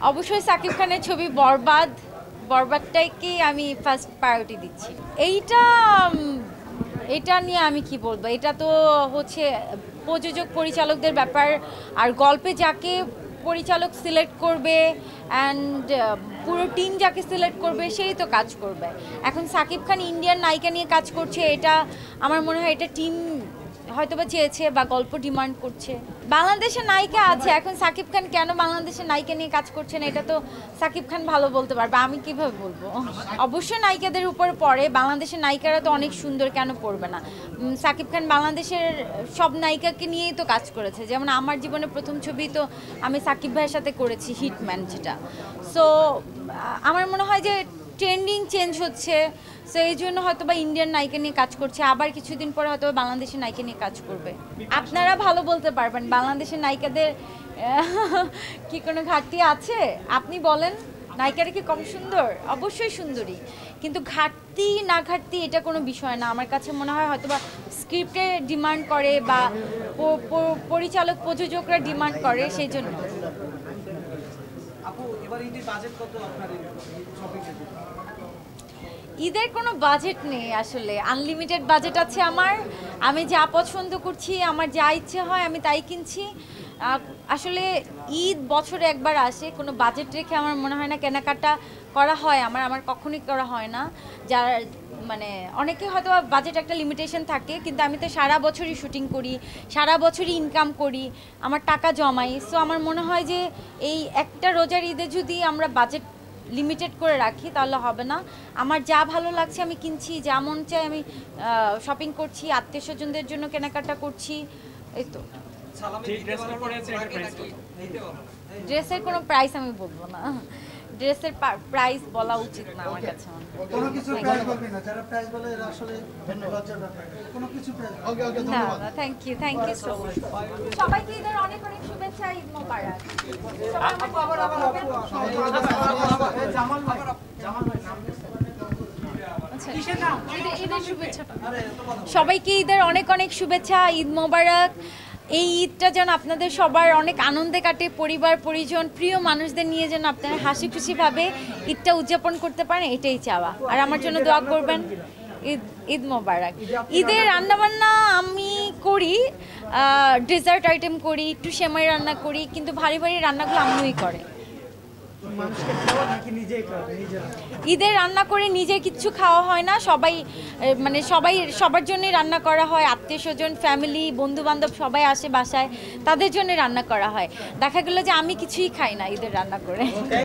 অবশ্যই সাকিব খানের ছবি বরবাদটাকে আমি ফার্স্ট প্রায়োরিটি দিচ্ছি। এইটা এটা নিয়ে আমি কি বলবো, এটা তো হচ্ছে প্রযোজক পরিচালকদের ব্যাপার। আর গল্পে যাকে পরিচালক সিলেক্ট করবে অ্যান্ড পুরো টিম যাকে সিলেক্ট করবে সেই তো কাজ করবে। এখন সাকিব খান ইন্ডিয়ান নায়িকা নিয়ে কাজ করছে, এটা আমার মনে হয় এটা টিম হয়তোবা চেয়েছে বা গল্প ডিমান্ড করছে। বাংলাদেশের নায়িকা আছে, এখন সাকিব খান কেন বাংলাদেশের নায়িকা নিয়ে কাজ করছে না এটা তো সাকিব খান ভালো বলতে পারবে, আমি কিভাবে বলবো। অবশ্যই নায়িকাদের উপর পড়ে, বাংলাদেশের নায়িকারা তো অনেক সুন্দর, কেন পড়বে না। সাকিব খান বাংলাদেশের সব নায়িকাকে নিয়েই তো কাজ করেছে, যেমন আমার জীবনে প্রথম ছবি তো আমি সাকিব ভাইয়ের সাথে করেছি, হিটম্যান, যেটা। সো আমার মনে হয় যে ট্রেন্ডিং চেঞ্জ হচ্ছে, সো এই জন্য হয়তো বা ইন্ডিয়ান নায়িকা নিয়ে কাজ করছে, আবার কিছুদিন পরে হয়তো বাংলাদেশের নায়িকা নিয়ে কাজ করবে। আপনারা ভালো বলতে পারবেন বাংলাদেশের নায়িকাদের কি কোনো ঘাটতি আছে আপনি বলেন। নায়িকারা কি কম সুন্দর? অবশ্যই সুন্দরী, কিন্তু ঘাটতি না ঘাটতি এটা কোনো বিষয় না। আমার কাছে মনে হয় হয়তো বা স্ক্রিপ্টে ডিমান্ড করে বা পরিচালক প্রযোজকরা ডিমান্ড করে, সেই জন্য। ঈদের কোনো বাজেট নেই আসলে, আনলিমিটেড বাজেট আছে আমার। আমি যা পছন্দ করছি, আমার যা ইচ্ছে হয় আমি তাই কিনছি। আসলে ঈদ বছরে একবার আসে, কোনো বাজেট রেখে আমার মনে হয় না কেনাকাটা করা হয়। আমার কখনোই করা হয় না। যার মানে অনেকে হয়তো বাজেট একটা লিমিটেশন থাকে, কিন্তু আমি তো সারা বছরই শুটিং করি, সারা বছরই ইনকাম করি, আমার টাকা জমাই। সো আমার মনে হয় যে এই একটা রোজার ঈদে যদি আমরা বাজেট লিমিটেড করে রাখি তাহলে হবে না। আমার যা ভালো লাগছে আমি কিনছি, যা মন চাই আমি শপিং করছি, আত্মীয় স্বজনদের জন্য কেনাকাটা করছি, এই তো। ড্রেসের কোনো প্রাইস আমি বলবো না, ড্রেসের প্রাইস বলা উচিত না আমার কাছে। কোনো কিছু প্রাইস বলবি না, যারা প্রাইস বলে এরা আসলে লজ্জার ব্যাপার। কোনো কিছু প্রাইস না না, থ্যাংক ইউ সো মাচ। সবাইকে ঈদের অনেক অনেক শুভেচ্ছা, ঈদ মোবারক। সবাইকে ঈদের অনেক অনেক শুভেচ্ছা, ঈদ মোবারক। এই ঈদটা যেন আপনাদের সবার অনেক আনন্দে কাটে, পরিবার পরিজন প্রিয় মানুষদের নিয়ে যেন আপনারা হাসি খুশিভাবে ঈদটা উদযাপন করতে পারেন, এটাই চাওয়া। আর আমার জন্য দোয়া করবেন। ঈদ মোবারক। ঈদের রান্নাবান্না আমি করি, ডেজার্ট আইটেম করি, একটু সেমাই রান্না করি, কিন্তু ভারী ভারী রান্নাগুলো আম্মুই করে। ঈদের রান্না করে নিজে কিচ্ছু খাওয়া হয় না, সবার জন্যই রান্না করা হয়। আত্মীয় স্বজন, ফ্যামিলি, বন্ধু বান্ধব সবাই আসে বাসায়, তাদের জন্য রান্না করা হয়। দেখা গেল যে আমি কিছুই খাই না ঈদের রান্না করে।